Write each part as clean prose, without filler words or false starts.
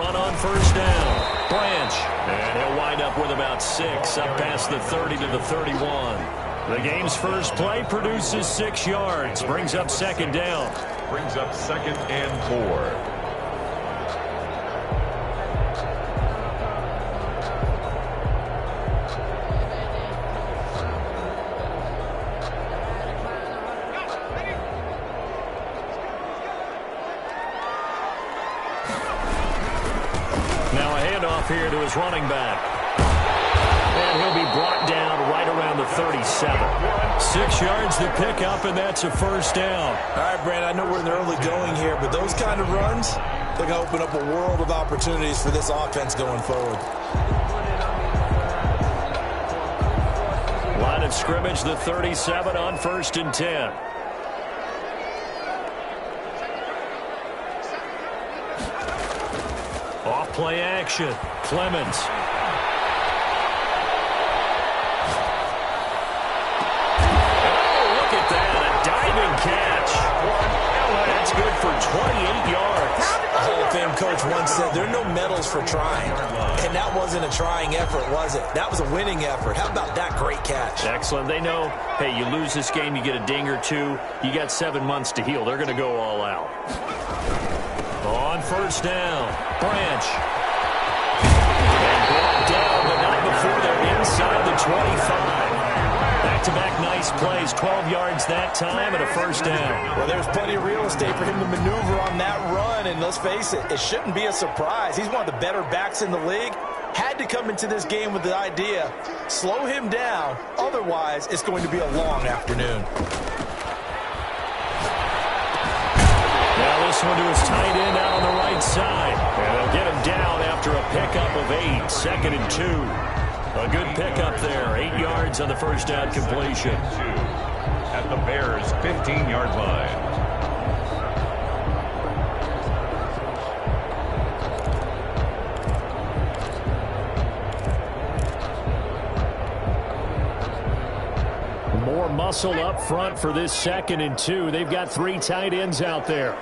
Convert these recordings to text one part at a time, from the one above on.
run on first down. Branch. And he'll wind up with about 6 up past the 30 to the 31. The game's first play produces 6 yards. Brings up second down. Brings up 2nd and 4. Here to his running back. And he'll be brought down right around the 37. 6 yards to pick up, and that's a first down. All right, Brandon, I know we're in the early going here, but those kind of runs, they're going to open up a world of opportunities for this offense going forward. Line of scrimmage, the 37 on 1st and 10. Off play action. Clemens. Oh, look at that. A diving catch. That's good for 28 yards. A Hall of Fame coach once said there are no medals for trying. And that wasn't a trying effort, was it? That was a winning effort. How about that great catch? Excellent. They know, hey, you lose this game, you get a ding or two. You got 7 months to heal. They're going to go all out. On first down, Branch. And brought down, but not before they're inside the 25. Back-to-back nice plays, 12 yards that time and a first down. Well, there's plenty of real estate for him to maneuver on that run, and let's face it, it shouldn't be a surprise. He's one of the better backs in the league. Had to come into this game with the idea, slow him down, otherwise it's going to be a long afternoon. Now this one to his tight end out on the right side. And they'll get him down after a pickup of 8, 2nd and 2. A good pickup there, 8 yards on the first down completion. At the Bears' 15-yard line. More muscle up front for this 2nd and 2. They've got 3 tight ends out there.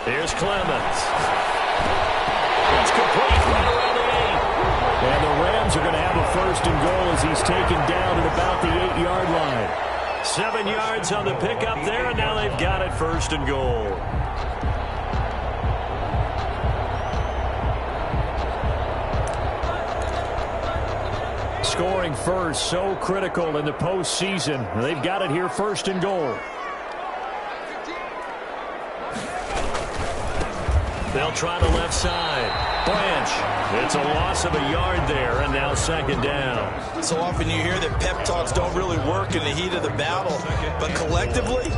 Here's Clemens. It's complete right around the 8. And the Rams are going to have a 1st and goal as he's taken down at about the 8-yard line. 7 yards on the pickup there, and now they've got it 1st and goal. Scoring first, so critical in the postseason. They've got it here 1st and goal. They'll try the left side. Branch. It's a loss of a yard there, and now 2nd down. So often you hear that pep talks don't really work in the heat of the battle, but collectively,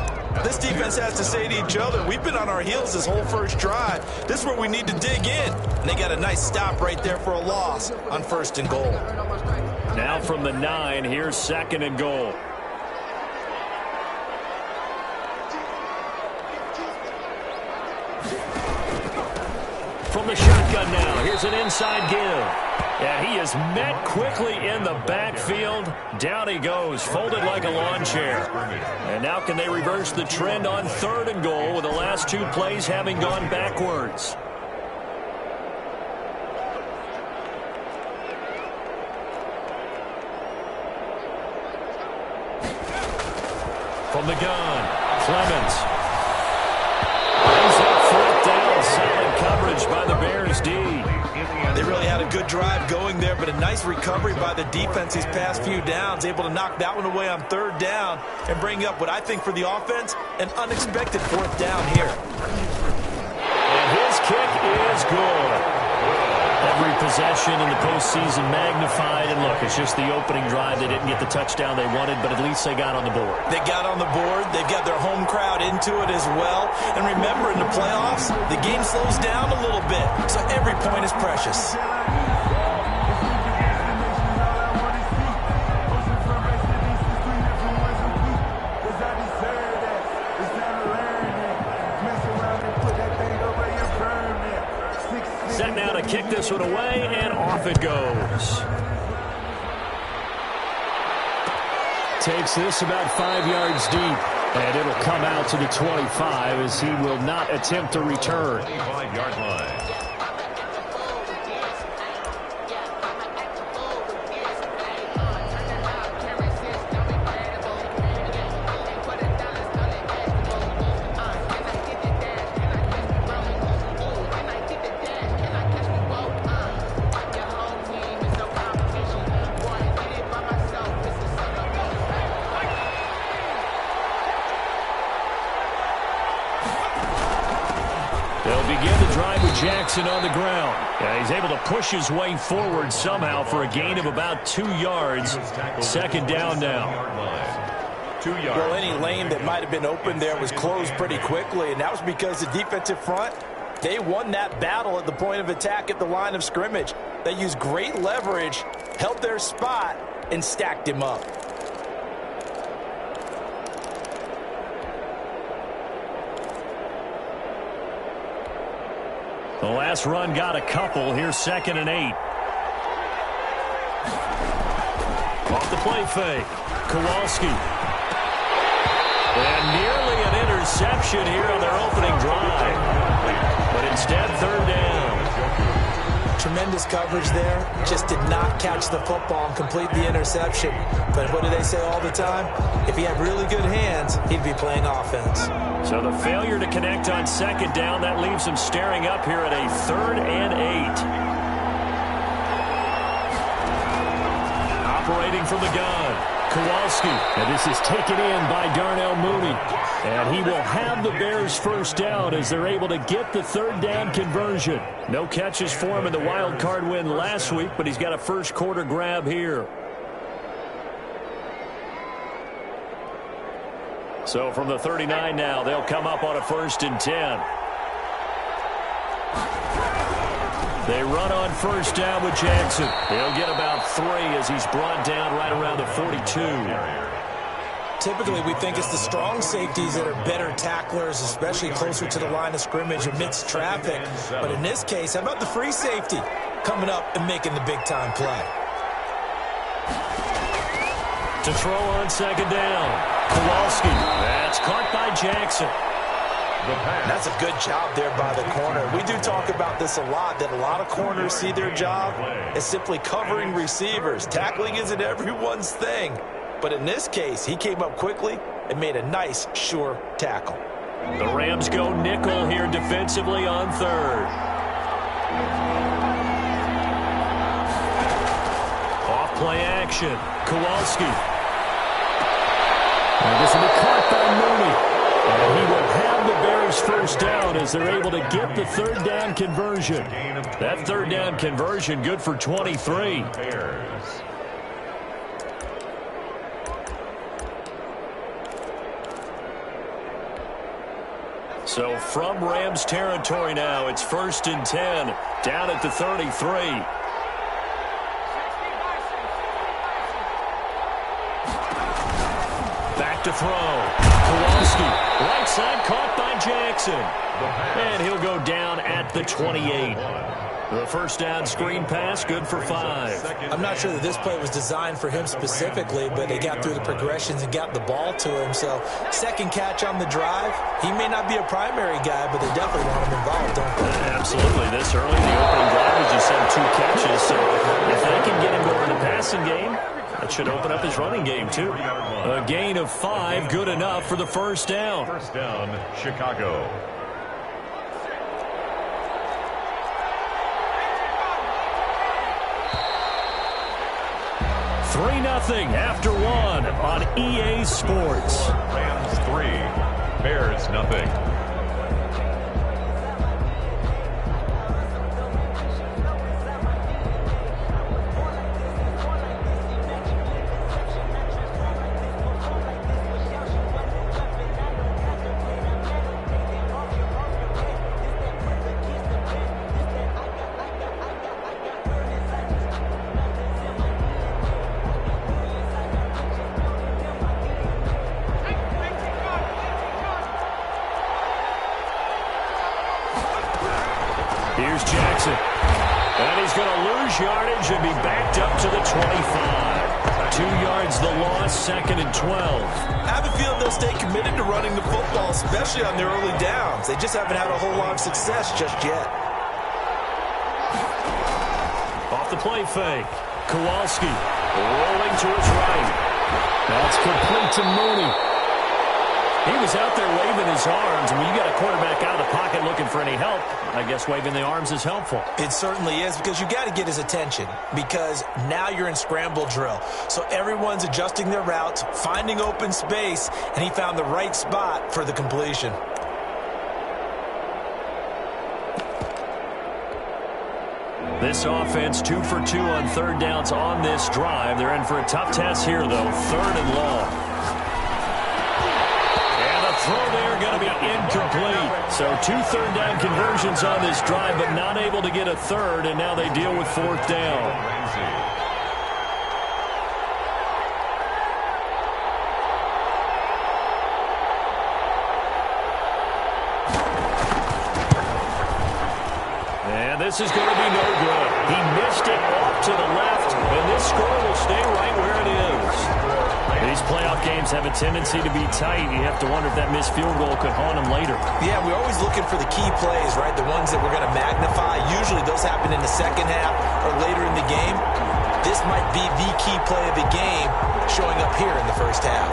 this defense has to say to each other, we've been on our heels this whole first drive. This is where we need to dig in. And they got a nice stop right there for a loss on 1st and goal. Now from the 9, here's 2nd and goal. From the shotgun now, here's an inside give. And he is met quickly in the backfield. Down he goes, folded like a lawn chair. And now can they reverse the trend on 3rd and goal with the last 2 plays having gone backwards? From the gun, Clemens. Brings that foot down, solid coverage by the Bears D. They really had a good drive going there, but a nice recovery by the defense these past few downs, able to knock that one away on 3rd down and bring up what I think for the offense, an unexpected 4th down here. And his kick is good. Every possession in the postseason magnified, and look, it's just the opening drive. They didn't get the touchdown they wanted, but at least they got on the board. They got on the board. They've got their home crowd into it as well. And remember, in the playoffs, the game slows down a little bit, so every point is precious. Set now to kick this one away, and off it goes. Takes this about 5 yards deep. And it'll come out to the 25 as he will not attempt to return. 25-yard line. Jackson on the ground. Yeah, he's able to push his way forward somehow for a gain of about 2 yards. Second down now. 2 yards. Well, any lane that might have been open there was closed pretty quickly, and that was because the defensive front, they won that battle at the point of attack at the line of scrimmage. They used great leverage, held their spot, and stacked him up. The last run got a couple. Here's 2nd and 8. Off the play fake. Kowalski. And nearly an interception here on their opening drive. But instead, 3rd down. Tremendous coverage there. Just did not catch the football and complete the interception. But what do they say all the time? If he had really good hands, he'd be playing offense. So the failure to connect on 2nd down, that leaves him staring up here at a 3rd and 8. Operating from the gun, Kowalski. And this is taken in by Darnell Mooney. And he will have the Bears first down as they're able to get the 3rd down conversion. No catches for him in the wild card win last week, but he's got a first quarter grab here. So from the 39 now, they'll come up on a 1st and 10. They run on 1st down with Jackson. He'll get about 3 as he's brought down right around the 42. Typically, we think it's the strong safeties that are better tacklers, especially closer to the line of scrimmage amidst traffic. But in this case, how about the free safety coming up and making the big-time play? To throw on 2nd down. Kowalski. That's caught by Jackson. That's a good job there by the corner. We do talk about this a lot, that a lot of corners see their job as simply covering receivers. Tackling isn't everyone's thing. But in this case, he came up quickly and made a nice, sure tackle. The Rams go nickel here defensively on 3rd. Off play action. Kowalski. And this will be caught by Mooney. And he will have the Bears first down as they're able to get the 3rd down conversion. That 3rd down conversion good for 23. So from Rams territory now, it's 1st and 10 down at the 33. Back to throw. Kowalski, right side, caught by Jackson. And he'll go down at the 28. The first down screen pass, good for 5. I'm not sure that this play was designed for him specifically, but they got through the progressions and got the ball to him. So, second catch on the drive. He may not be a primary guy, but they definitely want him involved, don't they? Absolutely. This early in the opening drive, as you said, 2 catches. So, if they can get him going in the passing game, that should open up his running game, too. A gain of 5, good enough for the first down. First down, Chicago. 3-0 after 1 on EA Sports. Rams 3, Bears nothing. Here's Jackson. And he's going to lose yardage and be backed up to the 25. 2 yards the loss, 2nd and 12. I have a feeling they'll stay committed to running the football, especially on their early downs. They just haven't had a whole lot of success just yet. Off the play fake. Kowalski rolling to his right. That's complete to Mooney. He was out there waving his arms, and when you got a quarterback out of the pocket looking for any help, I guess waving the arms is helpful. It certainly is, because you got to get his attention, because now you're in scramble drill. So everyone's adjusting their routes, finding open space, and he found the right spot for the completion. This offense 2 for 2 on 3rd downs on this drive. They're in for a tough test here, though. 3rd and long. Throw there going to be incomplete. So 2 3rd down conversions on this drive, but not able to get a 3rd, and now they deal with 4th down. And this is going to be no good. He missed it off to the left, and this score will stay right where it is. These playoff games have a tendency to be tight. You have to wonder if that missed field goal could haunt them later. Yeah, we're always looking for the key plays, right? The ones that we're going to magnify. Usually those happen in the second half or later in the game. This might be the key play of the game showing up here in the first half.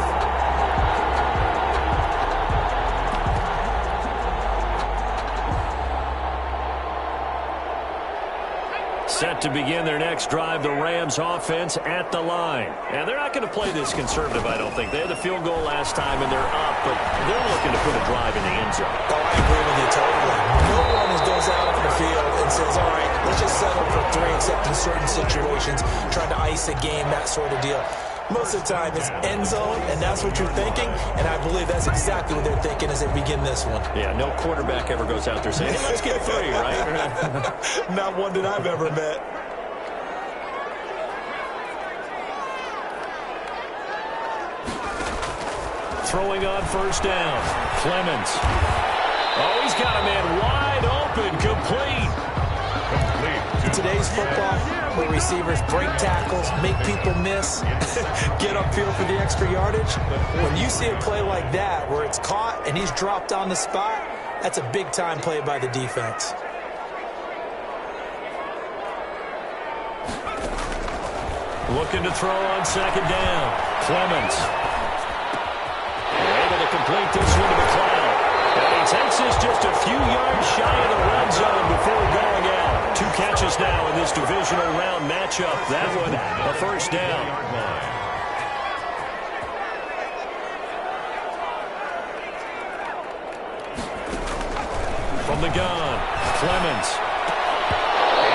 Set to begin their next drive, the Rams offense at the line. And they're not going to play this conservative, I don't think. They had the field goal last time, and they're up, but they're looking to put a drive in the end zone. Oh, I agree with you totally. No one goes out on the field and says, all right, let's just settle for 3, except in certain situations, trying to ice a game, that sort of deal. Most of the time, it's end zone, and that's what you're thinking, and I believe that's exactly what they're thinking as they begin this one. Yeah, no quarterback ever goes out there saying, hey, let's get 3, right? Not one that I've ever met. Throwing on 1st down. Clemens. Oh, he's got a man wide open, complete. In today's football, where receivers break tackles, make people miss, get upfield for the extra yardage, when you see a play like that where it's caught and he's dropped on the spot, that's a big-time play by the defense. Looking to throw on 2nd down. Clemens. Able to complete this one to McLeod. And he takes this just a few yards shy of the red zone before going out. 2 catches now in this divisional round matchup. That one, a 1st down. From the gun, Clemens.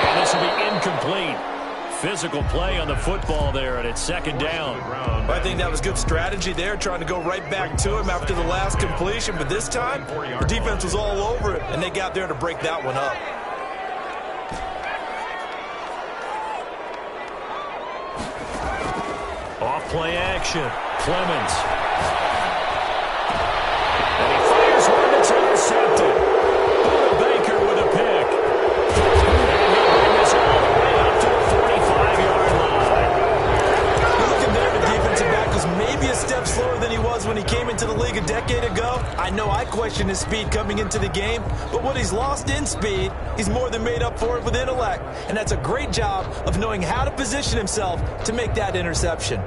And this will be incomplete. Physical play on the football there, and it's 2nd down. I think that was good strategy there, trying to go right back to him after the last completion. But this time, the defense was all over it, and they got there to break that one up. Off play action. Clemens. And he fires one that's intercepted. Baker with a pick. And he'll bring this all the way up to the 45-yard line. Looking there, the defensive back was maybe a step slower than he was when he came into the league a decade ago. I know I questioned his speed coming into the game, but what he's lost in speed, he's more than made up for it with intellect. And that's a great job of knowing how to position himself to make that interception.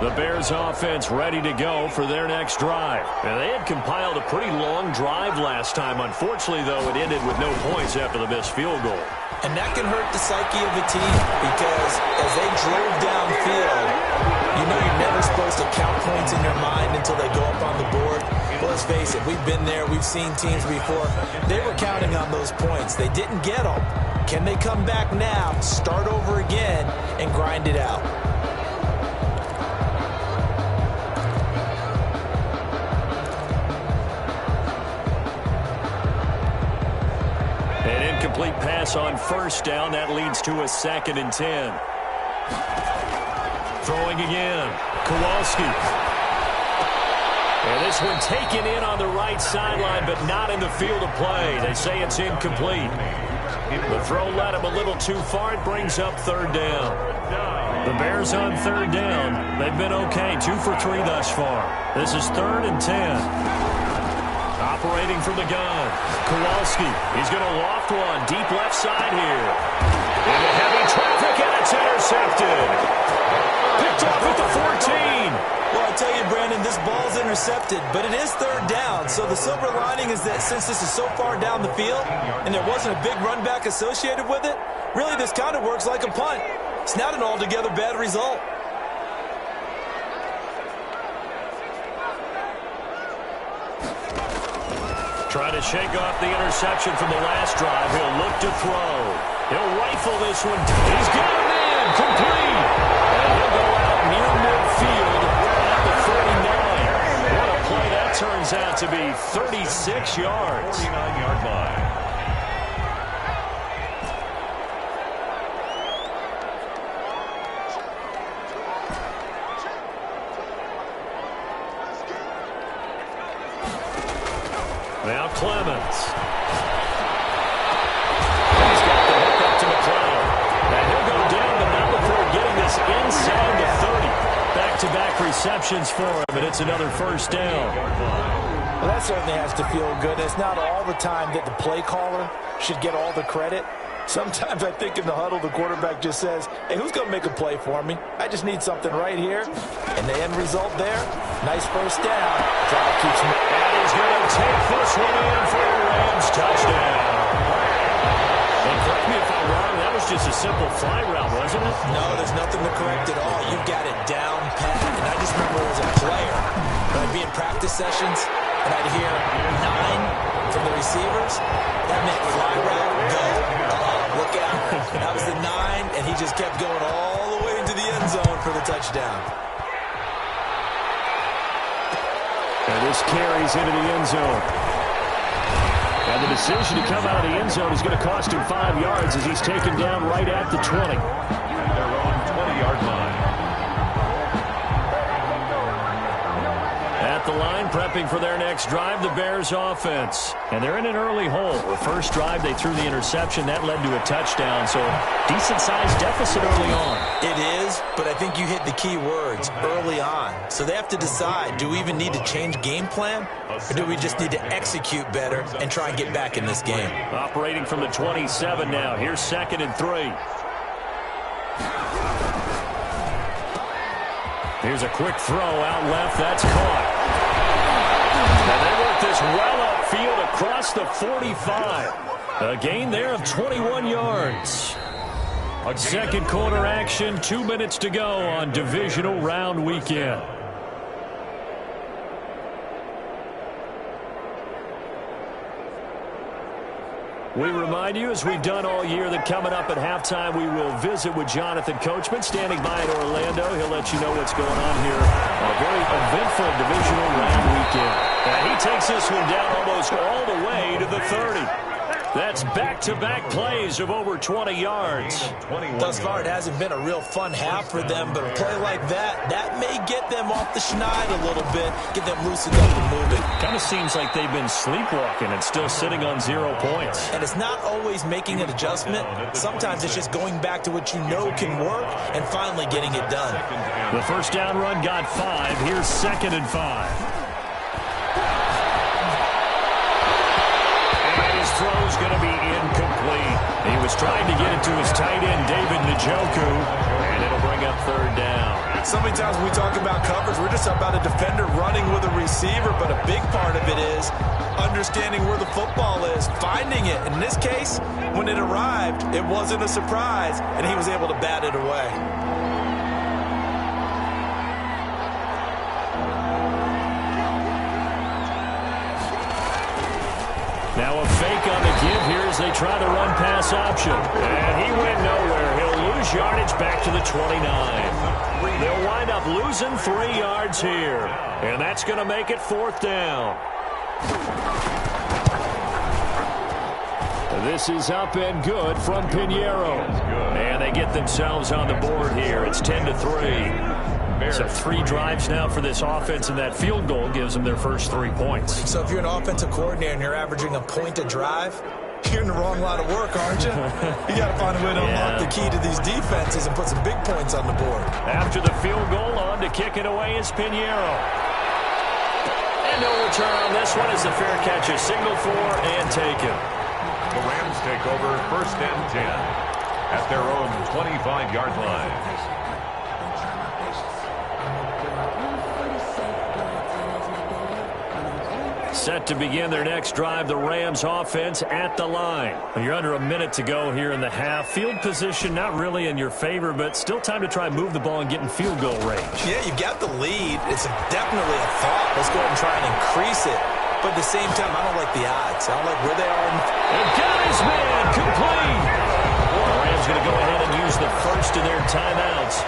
The Bears offense ready to go for their next drive. And they had compiled a pretty long drive last time. Unfortunately, though, it ended with no points after the missed field goal. And that can hurt the psyche of the team, because as they drove downfield, you know you're never supposed to count points in your mind until they go up on the board. Well, let's face it, we've been there. We've seen teams before. They were counting on those points. They didn't get them. Can they come back now, start over again, and grind it out? An incomplete pass on 1st down. That leads to a 2nd and 10. Throwing again. Kowalski. And this one taken in on the right sideline, but not in the field of play. They say it's incomplete. The throw led him a little too far. It brings up third down. The Bears on third down. They've been okay, 2 for 3 thus far. This is 3rd and 10. Operating from the gun. Kowalski. He's going to loft one. Deep left side here. Into heavy traffic, and it's intercepted. Picked off at the 14. Well, I tell you, Brandon, this ball's intercepted, but it is third down. So the silver lining is that since this is so far down the field and there wasn't a big run back associated with it, really this kind of works like a punt. It's not an altogether bad result. Trying to shake off the interception from the last drive. He'll look to throw. He'll rifle this one. He's got him in. Complete. And he'll go out near midfield at the 49. What a play that turns out to be. 36 yards. 39-yard line. Now Clemens. He's got the hook up to McLeod. And he'll go down, but not before getting this inside the 30. Back-to-back receptions for him, and it's another first down. Well, that certainly has to feel good. It's not all the time that the play caller should get all the credit. Sometimes I think in the huddle, the quarterback just says, hey, who's going to make a play for me? I just need something right here. And the end result there, nice first down. Drive keeps moving. And he's going to take this one in for a Rams touchdown. And correct me if I'm wrong, that was just a simple fly route, wasn't it? No, there's nothing to correct at all. You've got it down pat. And I just remember as a player, when I'd be in practice sessions, and I'd hear 9 from the receivers. That meant fly route, go. Look out. That was the 9, and he just kept going all the way into the end zone for the touchdown. And this carries into the end zone. And the decision to come out of the end zone is going to cost him 5 yards as he's taken down right at the 20. Their own 20-yard line. At the line, prepping for their next drive, the Bears offense. And they're in an early hole. The first drive, they threw the interception. That led to a touchdown, so decent-sized deficit early on. It is, but I think you hit the key words, early on. So they have to decide, do we even need to change game plan? Or do we just need to execute better and try and get back in this game? Operating from the 27 now. Here's 2nd and 3. Here's a quick throw out left. That's caught. And they work this well upfield across the 45. A gain there of 21 yards. Second quarter action, 2 minutes to go on divisional round weekend. We remind you, as we've done all year, that coming up at halftime, we will visit with Jonathan Coachman, standing by in Orlando. He'll let you know what's going on here on a very eventful divisional round weekend. And he takes this one down almost all the way to the 30. That's back-to-back plays of over 20 yards. Thus far, it hasn't been a real fun half for them, but a play like that may get them off the schneid a little bit, get them loosened up and moving. Kind of seems like they've been sleepwalking and still sitting on 0 points. And it's not always making an adjustment. Sometimes it's just going back to what you know can work and finally getting it done. The first down run got 5. Here's 2nd and 5. Throw's going to be incomplete. He was trying to get it to his tight end, David Njoku, and it'll bring up 3rd down. So many times when we talk about coverage, we're just about a defender running with a receiver, but a big part of it is understanding where the football is, finding it. In this case, when it arrived, it wasn't a surprise, and he was able to bat it away. Now a fake on the give here as they try the run-pass option. And he went nowhere. He'll lose yardage back to the 29. They'll wind up losing 3 yards here. And that's going to make it 4th down. This is up and good from Pinheiro. And they they get themselves on the board here. It's 10-3. So 3 drives now for this offense, and that field goal gives them their first 3 points. So if you're an offensive coordinator and you're averaging a point a drive, you're in the wrong line of work, aren't you? You got to find a way to unlock the key to these defenses and put some big points on the board. After the field goal, on to kick it away is Pinheiro. And no return on this one as the fair catch is signaled for and taken. The Rams take over 1st and 10 at their own 25-yard line. Set to begin their next drive, the Rams offense at the line. You're under a minute to go here in the half. Field position not really in your favor, but still time to try and move the ball and get in field goal range. Yeah, you've got the lead. It's definitely a thought. Let's go ahead and try and increase it. But at the same time, I don't like the odds. I don't like where they are. And got his man complete. The Rams going to go ahead and use the first of their timeouts,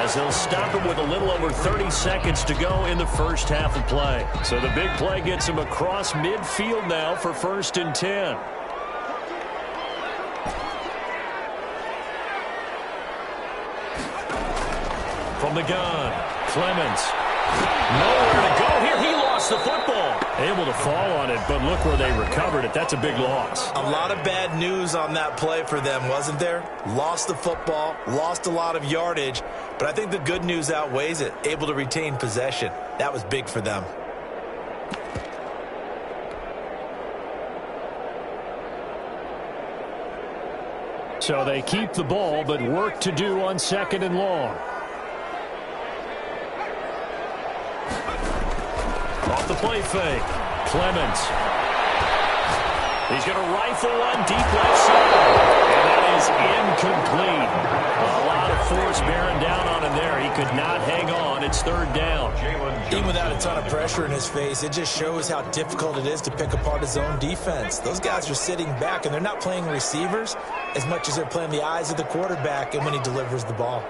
as they'll stop him with a little over 30 seconds to go in the first half of play. So the big play gets him across midfield now for 1st and 10. From the gun, Clemens. Nowhere to go here. He lost the football. Able to fall on it, but look where they recovered it. That's a big loss. A lot of bad news on that play for them, wasn't there? Lost the football, lost a lot of yardage, but I think the good news outweighs it. Able to retain possession. That was big for them. So they keep the ball, but work to do on 2nd and long. Off the play fake. Clemens. He's going to rifle one deep left side. And that is incomplete. A lot of force bearing down on him there. He could not hang on. It's 3rd down. Even without a ton of pressure in his face, it just shows how difficult it is to pick apart his own defense. Those guys are sitting back, and they're not playing receivers as much as they're playing the eyes of the quarterback and when he delivers the ball.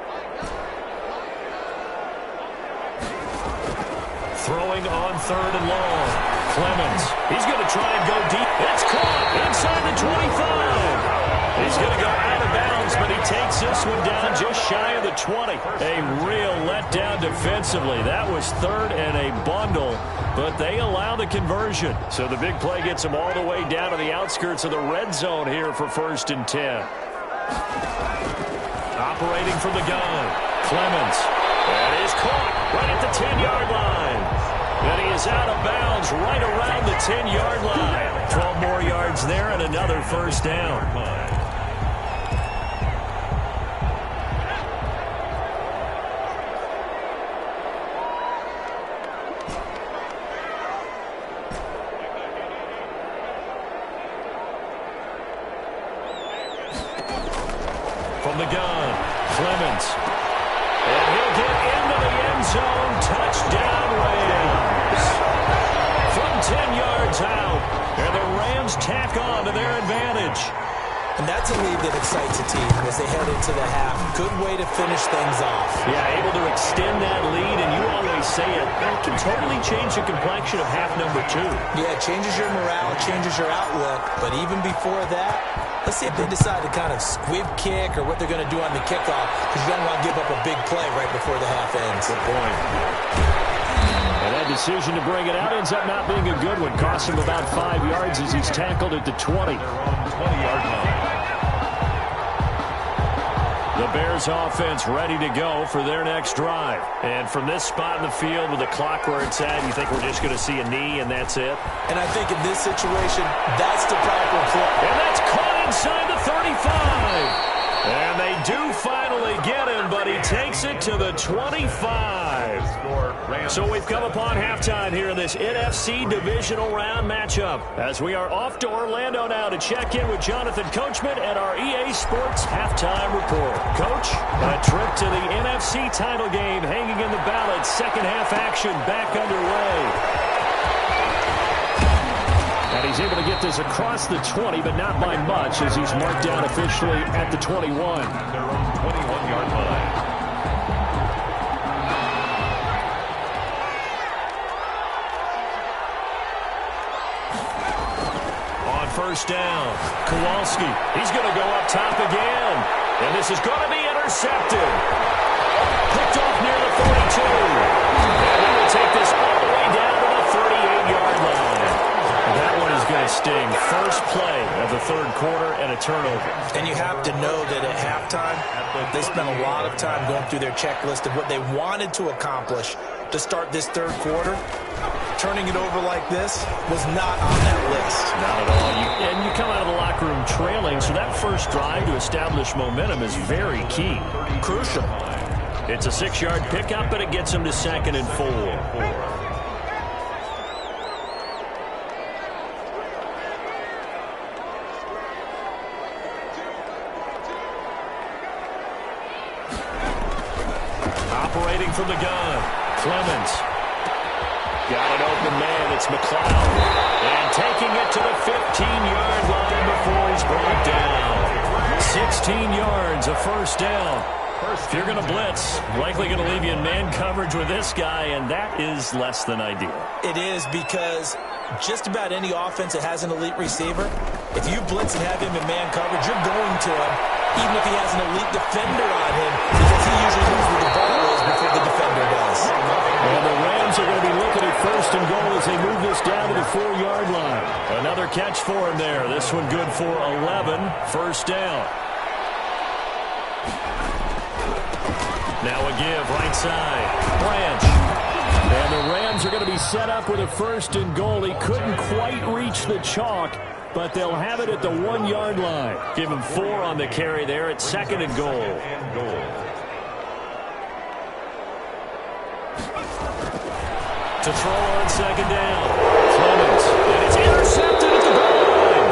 Throwing on 3rd and long. Clemens. He's going to try and go deep. It's caught inside the 25. He's going to go out of bounds, but he takes this one down just shy of the 20. A real letdown defensively. That was 3rd and a bundle, but they allow the conversion. So the big play gets them all the way down to the outskirts of the red zone here for 1st and 10. Operating from the gun. Clemens. That is caught right at the 10-yard line. And he is out of bounds right around the 10-yard line. 12 more yards there and another 1st down. From the gun, Clemens. And he'll get into the end zone. Touchdown, Rams. From 10 yards out. And the Rams tack on to their advantage. And that's a lead that excites a team as they head into the half. Good way to finish things off. Yeah, able to extend that lead, and you always say it can totally change the complexion of half number 2. Yeah, it changes your morale, changes your outlook. But even before that, let's see if they decide to kind of squib kick or what they're going to do on the kickoff, because you don't want to give up a big play right before the half ends. Good point. And that decision to bring it out ends up not being a good one. Cost him about 5 yards as he's tackled at the 20. 20-yard line. The Bears offense ready to go for their next drive. And from this spot in the field with the clock where it's at, you think we're just going to see a knee and that's it? And I think in this situation, that's the proper play. And that's caught inside the 35. And they do finally get him, but he takes it to the 25. So we've come upon halftime here in this NFC divisional round matchup, as we are off to Orlando now to check in with Jonathan Coachman at our EA Sports Halftime Report. Coach, a trip to the NFC title game hanging in the balance. Second half action back underway. And he's able to get this across the 20, but not by much, as he's marked down officially at the 21. Their own 21-yard line. On first down, Kowalski. He's going to go up top again. And this is going to be intercepted. Picked off near the 42. And they will take this all the way down to the 38-yard line. That one is going to sting. First play of the third quarter and a turnover. And you have to know that at halftime, they spent a lot of time going through their checklist of what they wanted to accomplish to start this third quarter. Turning it over like this was not on that list. Not at all. And you come out of the locker room trailing, so that first drive to establish momentum is very key. Crucial. It's a 6-yard pickup, but it gets them to 2nd and 4. Operating from the gun, Clemens. Got an open man, it's McLeod. And taking it to the 15-yard line before he's brought down. 16 yards, a first down. If you're going to blitz, likely going to leave you in man coverage with this guy, and that is less than ideal. It is, because just about any offense that has an elite receiver, if you blitz and have him in man coverage, you're going to him, even if he has an elite defender on him, because he usually knows where the ball is before the defender does. And the Rams are going to be looking at 1st and goal as they move this down to the 4-yard line. Another catch for him there. This one good for 11. First down. Now a give, right side. Branch. And the Rams are going to be set up with a 1st and goal. He couldn't quite reach the chalk, but they'll have it at the 1-yard line. Give him 4 on the carry there at 2nd and goal. To throw on 2nd down. Clemens. And it's intercepted at the goal line.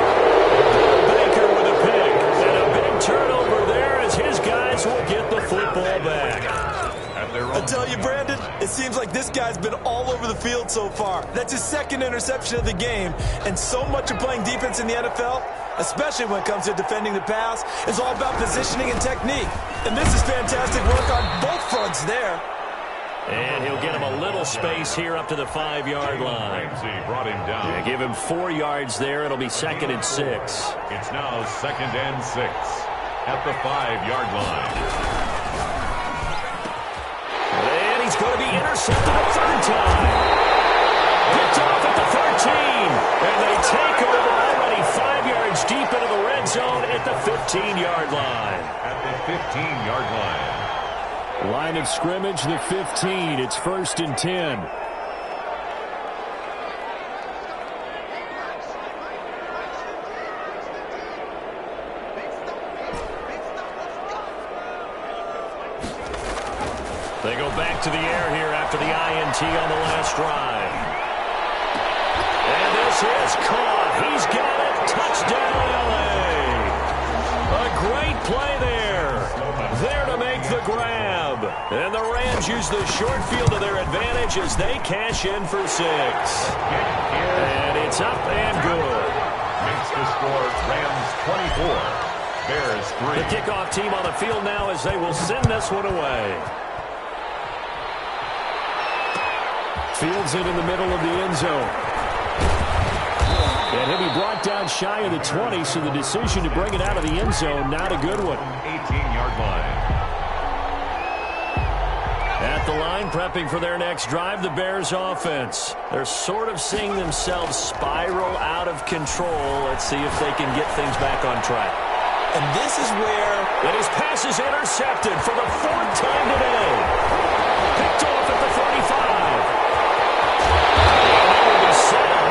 Baker with a pick. And a big turnover there as his guys will get the football back. I tell you, Brandon, it seems like this guy's been all over the field so far. That's his 2nd interception of the game. And so much of playing defense in the NFL, especially when it comes to defending the pass, is all about positioning and technique. And this is fantastic work on both fronts there. And he'll get him a little space here up to the 5-yard line. Brought him down. Yeah, give him 4 yards there. It'll be 2nd and 6. It's now 2nd and 6 at the 5-yard line. And he's going to be intercepted a 3rd time. Picked off at the 13. And they take over already 5 yards deep into the red zone at the 15-yard line. At the 15-yard line. Line of scrimmage, the 15. It's 1st and 10. They go back to the air here after the INT on the last drive. And this is caught. He's got it. Touchdown, L.A. A great play there. There to make the grab. And the Rams use the short field to their advantage as they cash in for 6. And it's up and good. Makes the score Rams 24, Bears 3. The kickoff team on the field now as they will send this one away. Fields it in the middle of the end zone. And he'll be brought down shy of the 20, so the decision to bring it out of the end zone, not a good one. 18-yard line. At the line, prepping for their next drive, the Bears offense. They're sort of seeing themselves spiral out of control. Let's see if they can get things back on track. And this is where... And his pass is intercepted for the 4th time today. Picked off at the 35.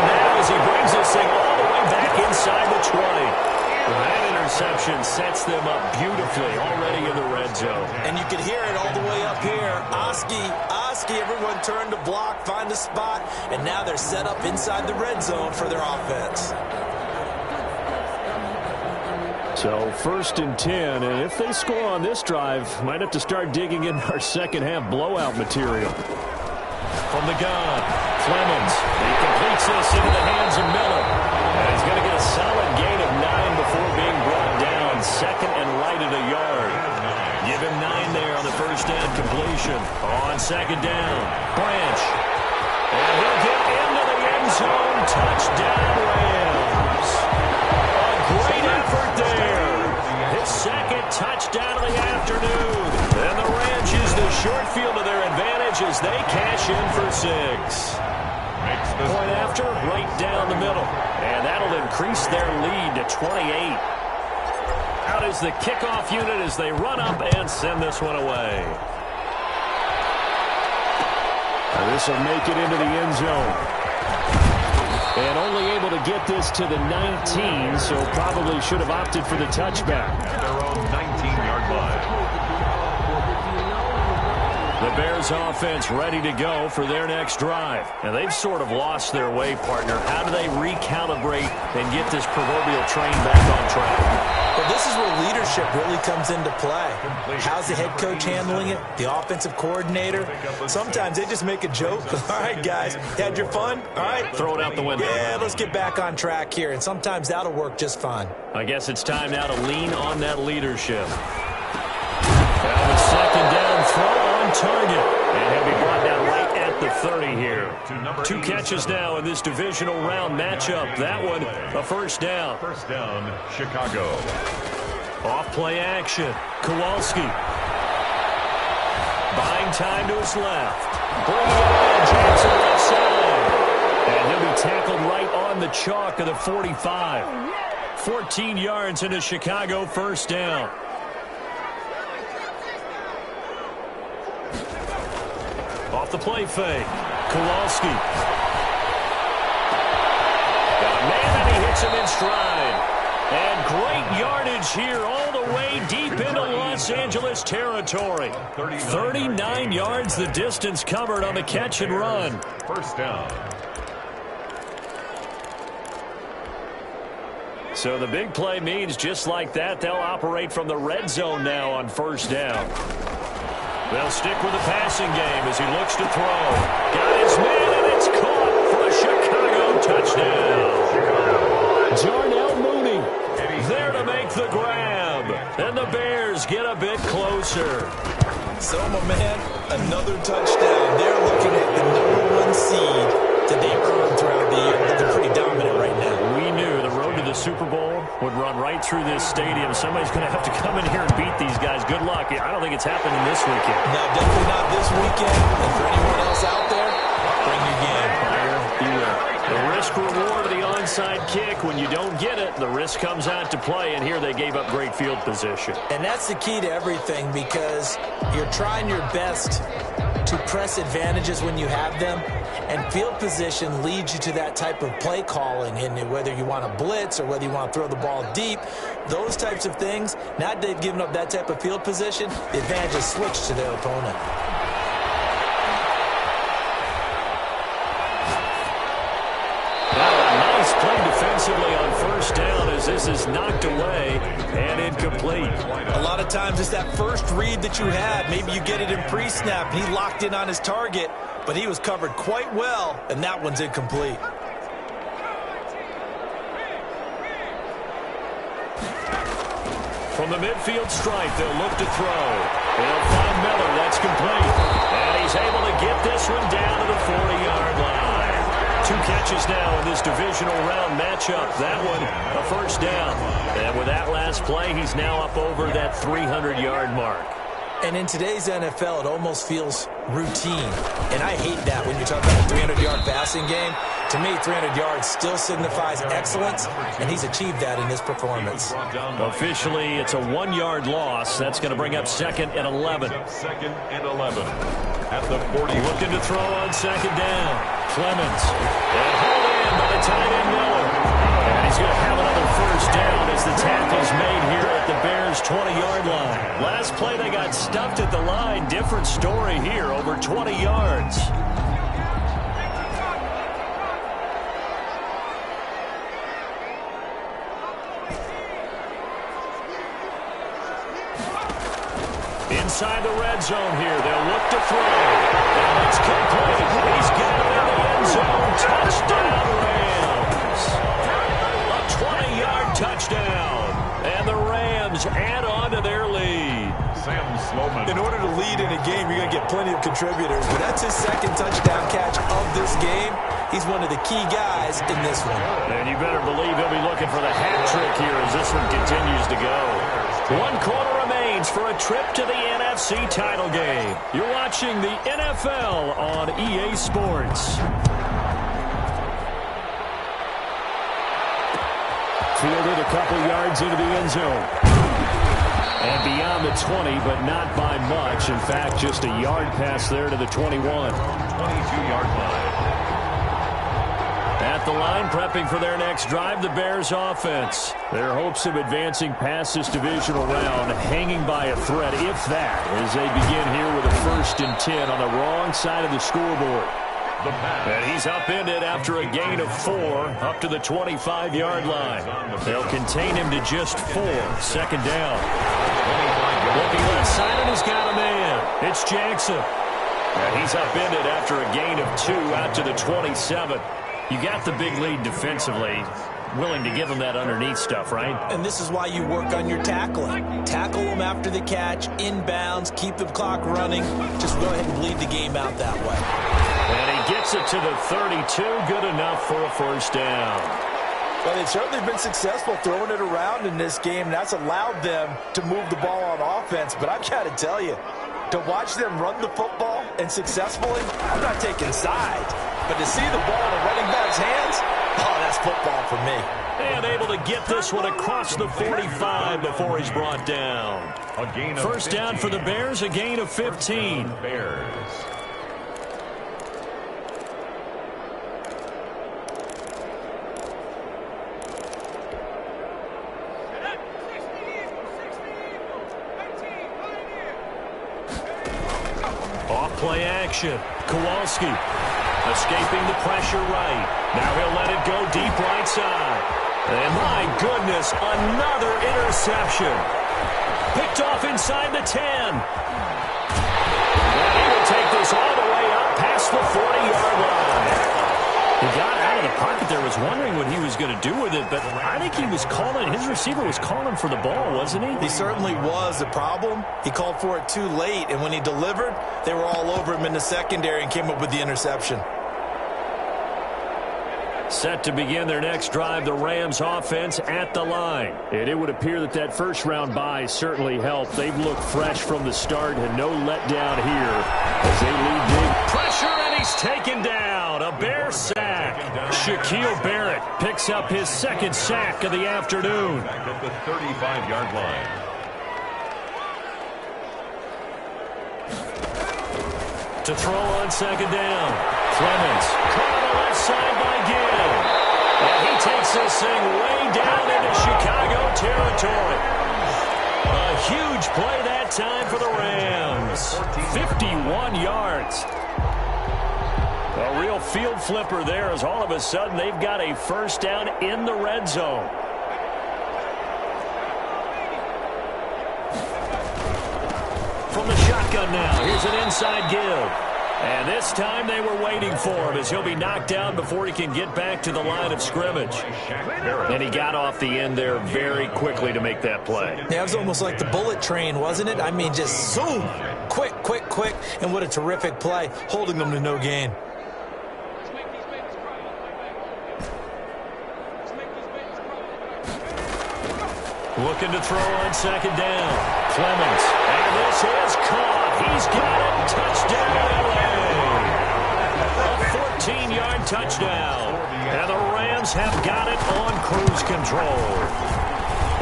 Now as he brings this thing all the way back inside the 20. That interception sets them up beautifully already in the red zone. And you can hear it all the way up here. Oski, everyone turned to block, find a spot, and now they're set up inside the red zone for their offense. So 1st and 10, and if they score on this drive, might have to start digging in our second half blowout material. From the gun, Clemens. He completes this into the hands of Miller. And he's going to get a solid gain of 9 before being brought down. 2nd and right at a yard. Give him 9 there on the first down completion. On 2nd down, Branch. And he'll get into the end zone. Touchdown, Rams. A great effort there. His 2nd touchdown of the afternoon. And the Rams use the short field to their advantage as they cash in for 6. Point after, right down the middle. And that'll increase their lead to 28. Out is the kickoff unit as they run up and send this one away. This will make it into the end zone. And only able to get this to the 19, so probably should have opted for the touchback. At their own 19-yard line. The Bears offense ready to go for their next drive. And they've sort of lost their way, partner. How do they recalibrate and get this proverbial train back on track? Well, this is where leadership really comes into play. How's the head coach handling it? The offensive coordinator? Sometimes they just make a joke. All right, guys, had your fun? All right. Throw it out the window. Yeah, let's get back on track here. And sometimes that'll work just fine. I guess it's time now to lean on that leadership. Now the second down throw on target. And he'll be brought down right at the 30 here. 2 catches now in this divisional round matchup. That one, a first down. First down, Chicago. Off play action. Kowalski. Buying time to his left. Bringing it in. Jackson left side. And he'll be tackled right on the chalk of the 45. 14 yards into Chicago, first down. Off the play fake. Kowalski. Got a man and he hits him in stride. And great yardage here all the way deep into Los Angeles territory. 39 yards the distance covered on the catch and run. First down. So the big play means just like that, they'll operate from the red zone now on first down. They'll stick with the passing game as he looks to throw. Got his man, and it's caught for a Chicago touchdown. Darnell Mooney there to make the grab. And the Bears get a bit closer. So, my man, another touchdown. They're looking at the #1 seed that they've earned throughout the year. They're pretty dominant right now. We knew the road to the Super Bowl would run right through this stadium. Somebody's going to have to come in here and beat these guys. Good luck. I don't think it's happening this weekend. No, definitely not this weekend. And for anyone else out there, bring your game. The risk-reward of the onside kick, when you don't get it, the risk comes out to play, and here they gave up great field position. And that's the key to everything, because you're trying your best to press advantages when you have them, and field position leads you to that type of play calling. And whether you want to blitz or whether you want to throw the ball deep, those types of things, now that they've given up that type of field position, the advantage is switched to their opponent. Nice play defensively on first down as this is knocked away and incomplete. A lot of times it's that first read that you had. Maybe you get it in pre-snap, and he locked in on his target, but he was covered quite well, and that one's incomplete. From the midfield stripe, they'll look to throw. They'll find Miller. That's complete. And he's able to get this one down to the 40-yard line. 2 catches now in this divisional round matchup. That one, a first down. And with that last play, he's now up over that 300-yard mark. And in today's NFL, it almost feels routine. And I hate that when you talk about a 300-yard passing game. To me, 300 yards still signifies excellence, and he's achieved that in this performance. Officially, it's a 1-yard loss. That's going to bring up second and 11. Second and 11 at the 40. Looking to throw on second down. Clemens. And hold in by the tight end Miller. And he's going to have another first down as the tackle's made here at the Bears' 20-yard line. Last play, they got stuffed at the line. Different story here, over 20 yards. Inside the red zone here, they'll look to throw. And it's complete. He's got it in the end zone. Touchdown, Rams. A 20-yard touchdown. And the Rams add on to their lead. Sam Sloman. In order to lead in a game, you're going to get plenty of contributors. But that's his second touchdown catch of this game. He's one of the key guys in this one. And you better believe he'll be looking for the hat trick here as this one continues to go. 1 quarter remaining. chance for a trip to the NFC title game. You're watching the NFL on EA Sports. Fielded a couple yards into the end zone. And beyond the 20, but not by much. In fact, just a yard pass there to the 21. 22-yard line. At the line, prepping for their next drive, the Bears offense. Their hopes of advancing past this divisional round hanging by a thread, if that, as they begin here with a 1st and 10 on the wrong side of the scoreboard. And he's upended after a gain of 4 up to the 25-yard line. They'll contain him to just 4. 2nd down. Looking left side, and he's got a man. It's Jackson. And he's upended after a gain of 2 out to the 27. You got the big lead defensively. Willing to give them that underneath stuff, right? And this is why you work on your tackling. Tackle them after the catch, inbounds, keep the clock running. Just go ahead and bleed the game out that way. And he gets it to the 32. Good enough for a 1st down. Well, they've certainly been successful throwing it around in this game. That's allowed them to move the ball on offense. But I've got to tell you, to watch them run the football and successfully, I'm not taking sides. But to see the ball in a running back's hands, oh, that's football for me. And able to get this one across the 45 before he's brought down. A gain of 1st down for the Bears, a gain of 15. Bears. Play action. Kowalski escaping the pressure right. Now he'll let it go deep right side. And my goodness, another interception. Picked off inside the 10. And he will take this all the way up past the 40-yard line. He got out of the pocket there, was wondering what he was going to do with it, but I think he was calling, his receiver was calling for the ball, wasn't he? He certainly was. The problem, he called for it too late, and when he delivered, they were all over him in the secondary and came up with the interception. Set to begin their next drive, the Rams offense at the line. And it would appear that that 1st round bye certainly helped. They've looked fresh from the start and no letdown here as they lead big. Pressure, and he's taken down. A Bear sack. Shaquille Barrett picks up his 2nd sack of the afternoon. Back at the 35-yard line. To throw on 2nd down. Clemens caught on the left side by Gill. And he takes this thing way down into Chicago territory. A huge play that time for the Rams. 51 yards. A real field flipper there as all of a sudden they've got a 1st down in the red zone. From the shotgun now, here's an inside give. And this time they were waiting for him as he'll be knocked down before he can get back to the line of scrimmage. And he got off the end there very quickly to make that play. Yeah, it was almost like the bullet train, wasn't it? I mean, just zoom. Quick, quick, quick. And what a terrific play, holding them to no gain. Looking to throw on 2nd down. Clemens. And this is caught. He's got it. Touchdown, LA. A 14-yard touchdown. And the Rams have got it on cruise control.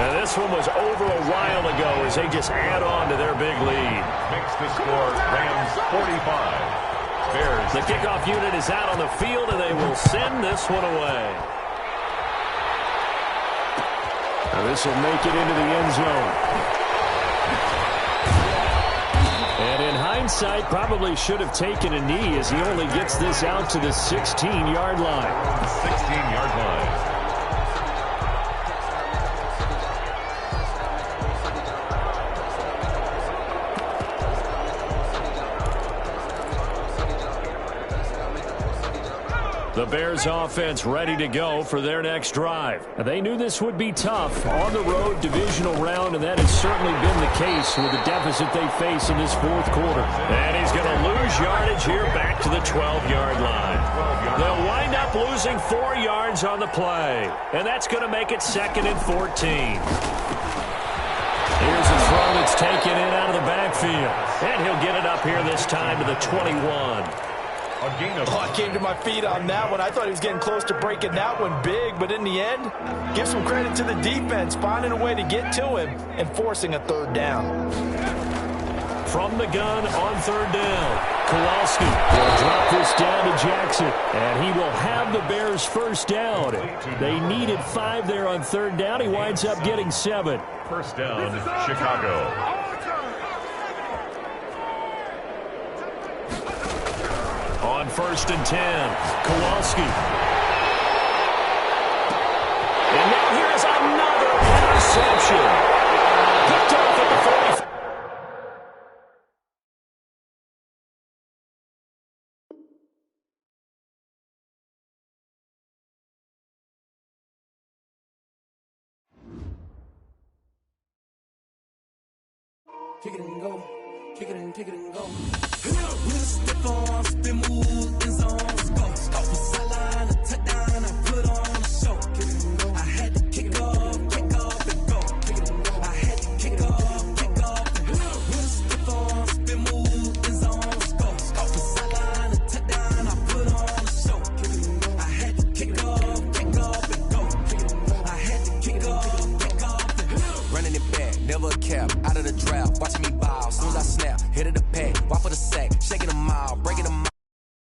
And this one was over a while ago as they just add on to their big lead. Makes the score Rams 45. Bears. The kickoff unit is out on the field, and they will send this one away. Now this will make it into the end zone. And in hindsight, probably should have taken a knee as he only gets this out to the 16-yard line. 16-yard line. The Bears offense ready to go for their next drive. They knew this would be tough on the road divisional round, and that has certainly been the case with the deficit they face in this 4th quarter. And he's going to lose yardage here back to the 12-yard line. They'll wind up losing 4 yards on the play, and that's going to make it 2nd and 14. Here's a throw. It's taken in out of the backfield. And he'll get it up here this time to the 21. I came to my feet on that one. I thought he was getting close to breaking that one big, but in the end, give some credit to the defense, finding a way to get to him and forcing a third down. From the gun on third down, Kowalski will drop this down to Jackson, and he will have the Bears first down. They needed 5 there on third down. He winds up getting 7. First down, Chicago. On 1st and 10, Kowalski. And now here's another interception. Picked off at the 45. Kick it and go. Kick it and go. We'll step on, spin, move, in zones, go. Off the sideline, a touchdown, I put on a show. Kick it and go. I had to kick off and go. Kick it and go. I had to kick off and go. We'll step on, spin, move, in zones, go. Off the sideline, a touchdown, I put on a show. Kick it and go. I had to kick off and go. Kick it and go. I had to kick off and go. Running it back, never a cap, out of the draft, watching me ball. Soon as I snap, hit of the pack, walk for the sack, shaking them all, breaking them